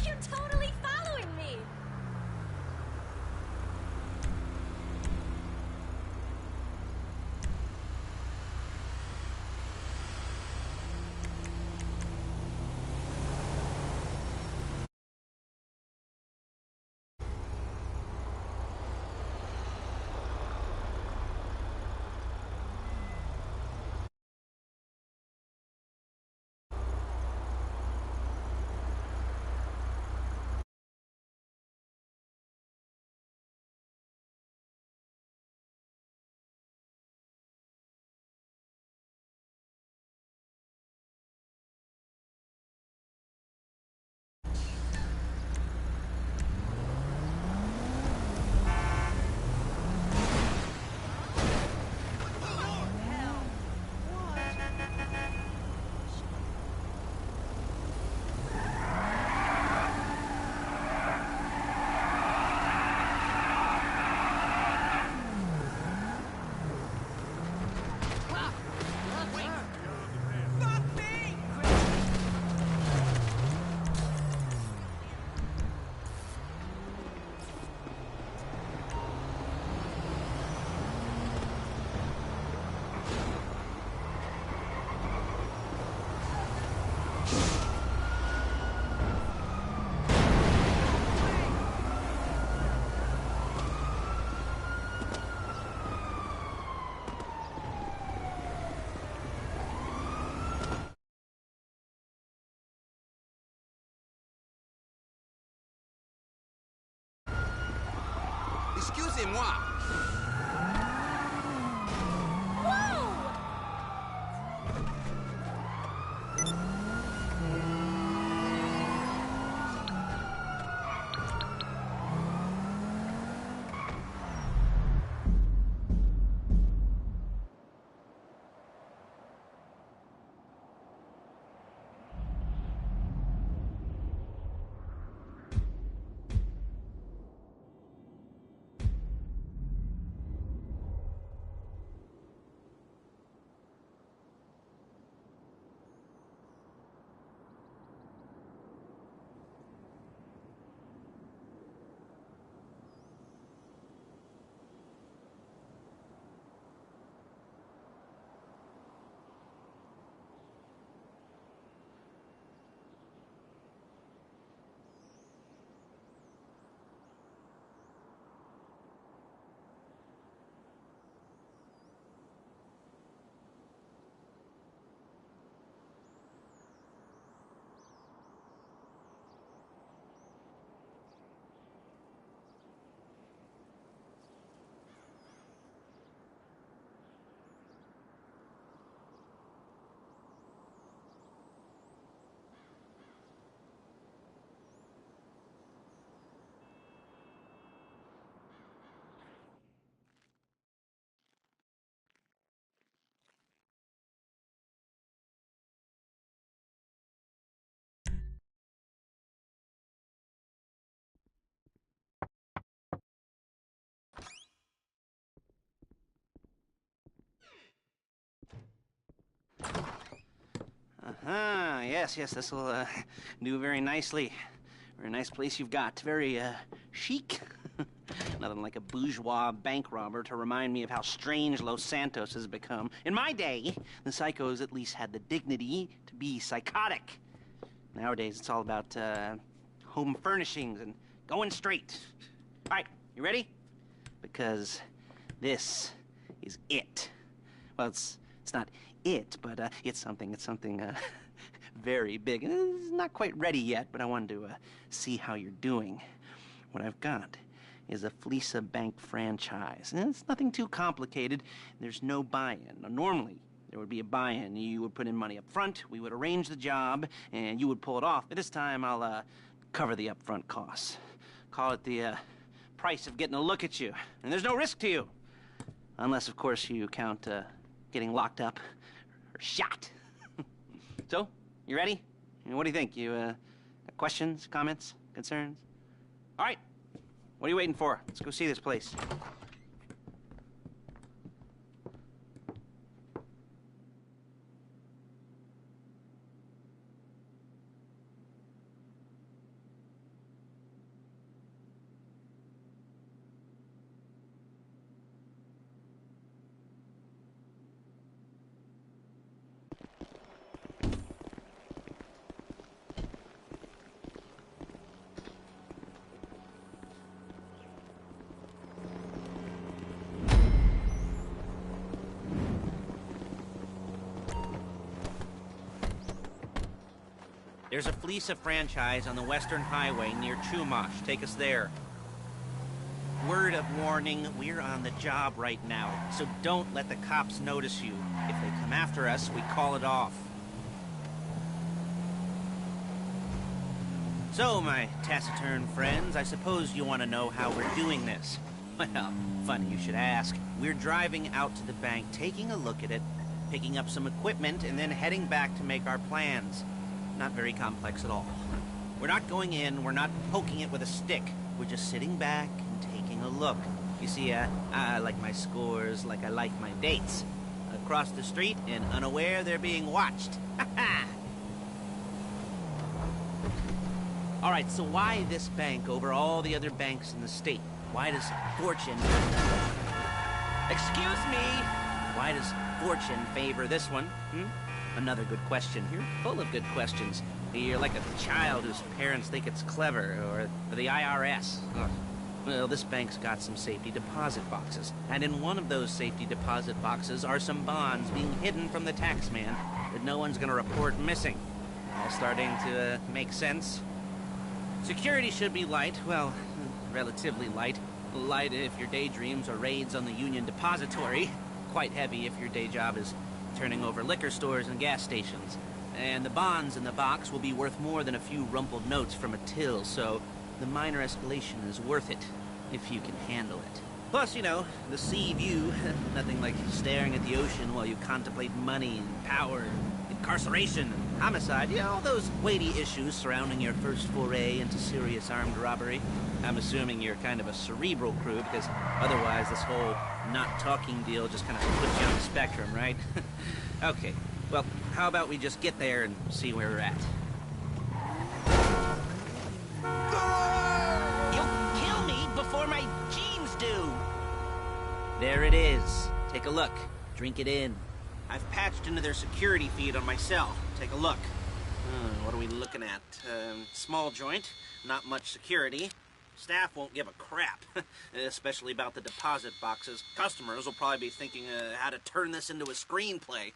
You're totally following me! Excusez-moi. Yes, this will do very nicely. Very nice place you've got. Very chic. Nothing like a bourgeois bank robber to remind me of how strange Los Santos has become. In my day, the psychos at least had the dignity to be psychotic. Nowadays, it's all about home furnishings and going straight. All right, you ready? Because this is it. Well, it's not it, but it's something very big. It's not quite ready yet, but I wanted to see how you're doing. What I've got is a Fleesa Bank franchise. And it's nothing too complicated. There's no buy-in. Now, normally, there would be a buy-in. You would put in money up front, we would arrange the job, and you would pull it off. But this time, I'll cover the upfront costs. Call it the price of getting a look at you. And there's no risk to you. Unless, of course, you count getting locked up or shot. So, you ready? What do you think? You questions, comments, concerns? All right. What are you waiting for? Let's go see this place. There's a Fleece franchise on the Western Highway near Chumash. Take us there. Word of warning, we're on the job right now, so don't let the cops notice you. If they come after us, we call it off. So, my taciturn friends, I suppose you want to know how we're doing this. Well, funny you should ask. We're driving out to the bank, taking a look at it, picking up some equipment, and then heading back to make our plans. Not very complex at all. We're not going in, we're not poking it with a stick. We're just sitting back and taking a look. You see, I like my scores like I like my dates. Across the street and unaware they're being watched. Ha-ha! Alright, so why this bank over all the other banks in the state? Why does fortune... Excuse me! Why does fortune favor this one? Another good question. You're full of good questions. You're like a child whose parents think it's clever, or the IRS. Ugh. Well, this bank's got some safety deposit boxes, and in one of those safety deposit boxes are some bonds being hidden from the tax man that no one's gonna report missing. All starting to make sense? Security should be light, well, relatively light. Light if your daydreams are raids on the Union Depository. Quite heavy if your day job is turning over liquor stores and gas stations. And the bonds in the box will be worth more than a few rumpled notes from a till, so the minor escalation is worth it, if you can handle it. Plus, you know, the sea view, nothing like staring at the ocean while you contemplate money and power and incarceration and homicide. You know, all those weighty issues surrounding your first foray into serious armed robbery. I'm assuming you're kind of a cerebral crew, because otherwise this whole not talking deal just kind of puts you on the spectrum, right? Okay, well, how about we just get there and see where we're at? You'll kill me before my jeans do! There it is. Take a look. Drink it in. I've patched into their security feed on my cell. Take a look. What are we looking at? Small joint, not much security. Staff won't give a crap, especially about the deposit boxes. Customers will probably be thinking how to turn this into a screenplay.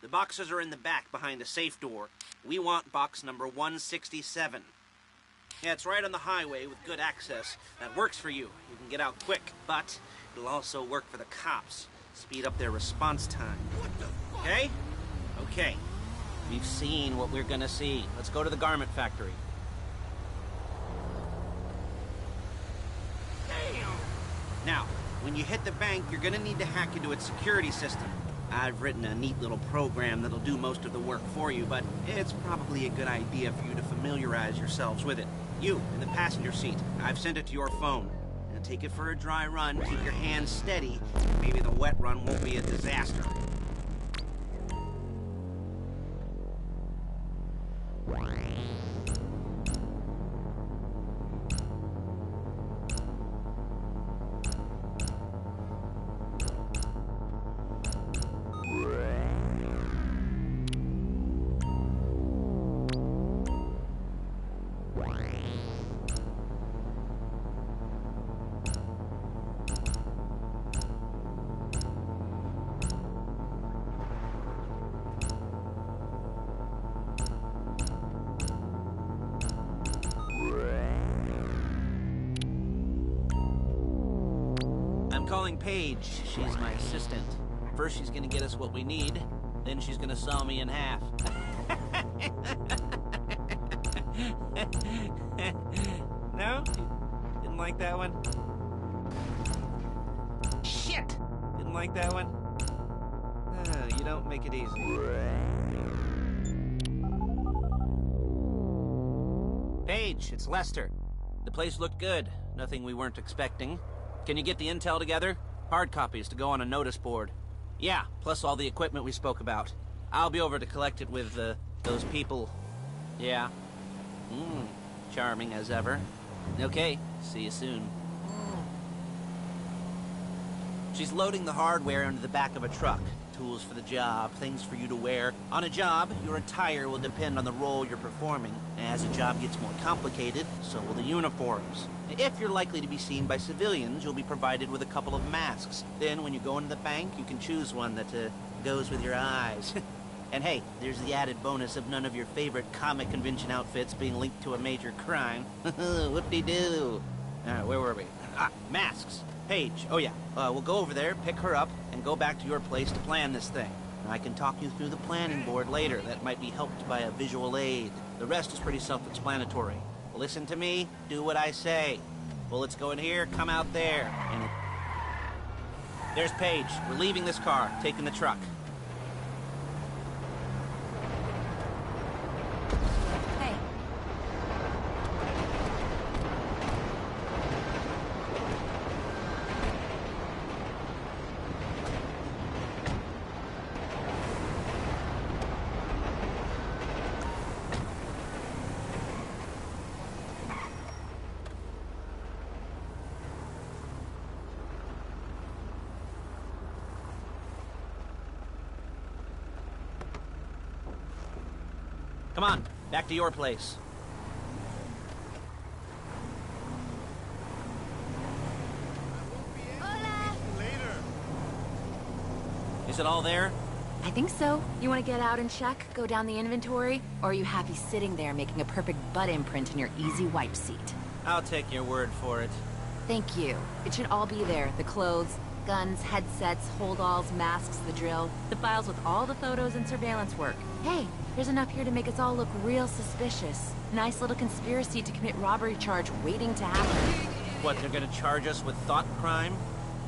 The boxes are in the back behind a safe door. We want box number 167. Yeah, it's right on the highway with good access. That works for you. You can get out quick, but it'll also work for the cops. Speed up their response time. What the fuck? Okay? Okay. We've seen what we're gonna see. Let's go to the garment factory. Now, when you hit the bank, you're gonna need to hack into its security system. I've written a neat little program that'll do most of the work for you, but it's probably a good idea for you to familiarize yourselves with it. You, in the passenger seat, I've sent it to your phone. Now take it for a dry run, keep your hands steady, and maybe the wet run won't be a disaster. Calling Paige. She's my assistant. First she's gonna get us what we need, then she's gonna saw me in half. No? Didn't like that one? Shit! Didn't like that one? You don't make it easy. Paige, it's Lester. The place looked good. Nothing we weren't expecting. Can you get the intel together? Hard copies to go on a notice board. Yeah, plus all the equipment we spoke about. I'll be over to collect it with, those people. Yeah. Charming as ever. Okay, see you soon. She's loading the hardware into the back of a truck. Tools for the job, things for you to wear. On a job, your attire will depend on the role you're performing. As the job gets more complicated, so will the uniforms. If you're likely to be seen by civilians, you'll be provided with a couple of masks. Then, when you go into the bank, you can choose one that goes with your eyes. And hey, there's the added bonus of none of your favorite comic convention outfits being linked to a major crime. Whoop-de-doo. Where were we? Masks. Paige. Oh yeah, we'll go over there, pick her up, and go back to your place to plan this thing. I can talk you through the planning board later. That might be helped by a visual aid. The rest is pretty self-explanatory. Listen to me, do what I say. Bullets go in here, come out there. And there's Paige. We're leaving this car, taking the truck. Hey. Come on, back to your place. Hola! Is it all there? I think so. You want to get out and check, go down the inventory? Or are you happy sitting there making a perfect butt imprint in your easy wipe seat? I'll take your word for it. Thank you. It should all be there. The clothes, guns, headsets, holdalls, masks, the drill. The files with all the photos and surveillance work. Hey, there's enough here to make us all look real suspicious. Nice little conspiracy to commit robbery charge waiting to happen. What, they're gonna charge us with thought crime?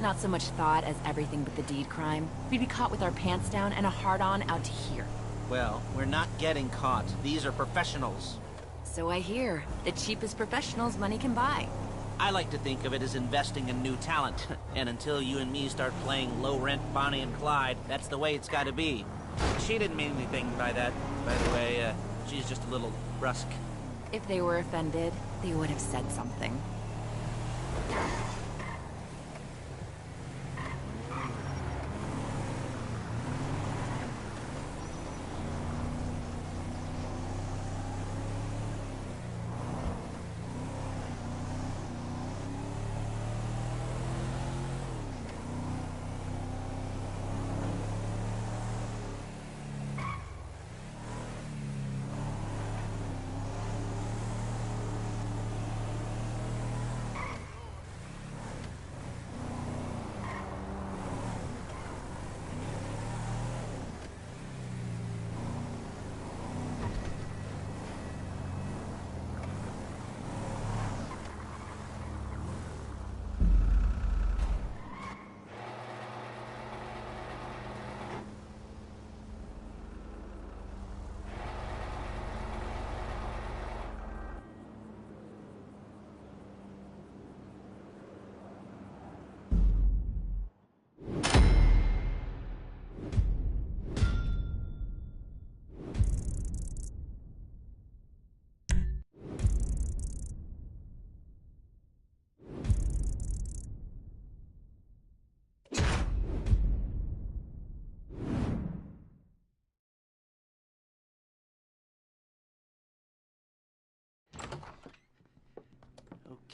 Not so much thought as everything but the deed crime. We'd be caught with our pants down and a hard-on out to here. Well, we're not getting caught. These are professionals. So I hear. The cheapest professionals money can buy. I like to think of it as investing in new talent. And until you and me start playing low-rent Bonnie and Clyde, that's the way it's gotta be. She didn't mean anything by that, by the way. She's just a little brusque. If they were offended, they would have said something.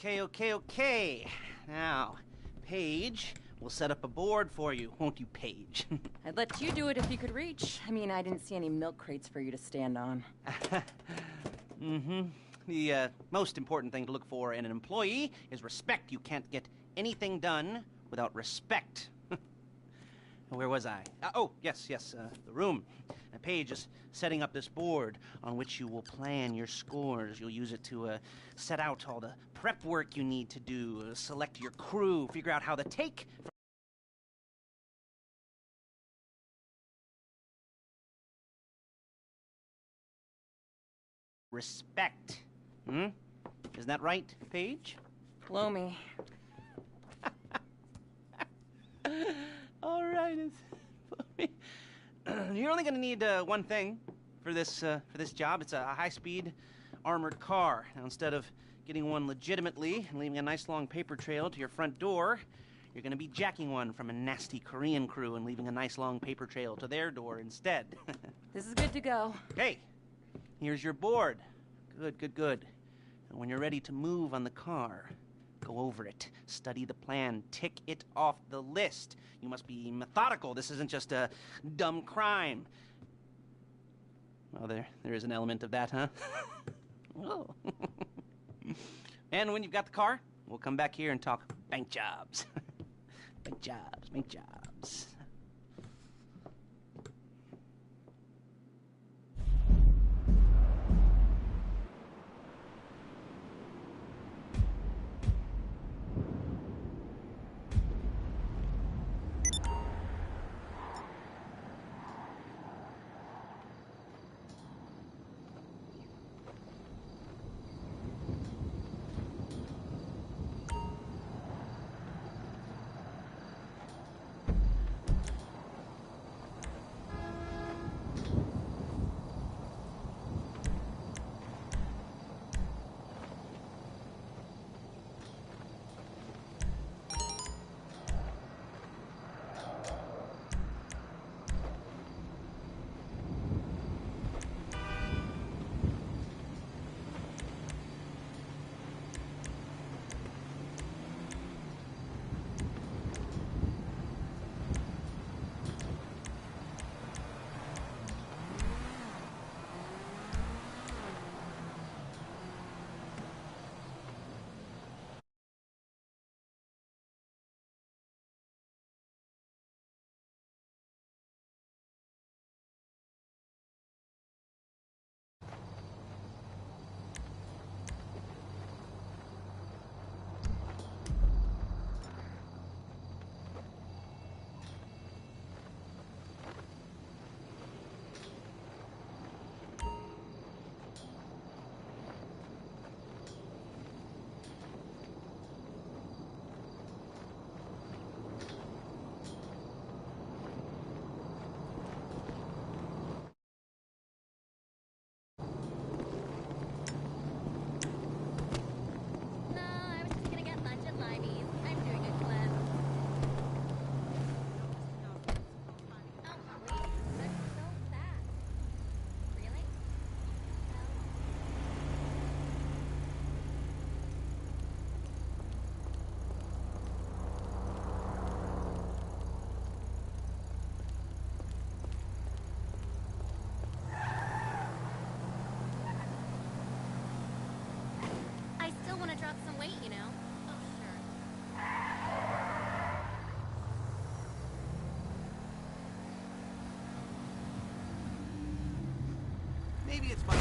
Okay. Now, Paige, we'll set up a board for you, won't you, Paige? I'd let you do it if you could reach. I mean, I didn't see any milk crates for you to stand on. The most important thing to look for in an employee is respect. You can't get anything done without respect. Where was I? Yes, the room. Paige is setting up this board on which you will plan your scores. You'll use it to set out all the prep work you need to do, select your crew, figure out how the take... Respect. Isn't that right, Paige? Blow me. All right, you're only going to need one thing for this job. It's a high-speed armored car. Now, instead of getting one legitimately and leaving a nice long paper trail to your front door, you're going to be jacking one from a nasty Korean crew and leaving a nice long paper trail to their door instead. This is good to go. Hey, here's your board. Good. And when you're ready to move on the car, go over it, study the plan, tick it off the list. You must be methodical. This isn't just a dumb crime. Well, there is an element of that, huh? Whoa. And when you've got the car, we'll come back here and talk bank jobs. Bank jobs, bank jobs. No, I was just gonna get lunch at Libby's. I'm doing a clip. Oh, wait. That's so fast. Really? I still want to drop some weight, you know? Oh, sure. Maybe it's my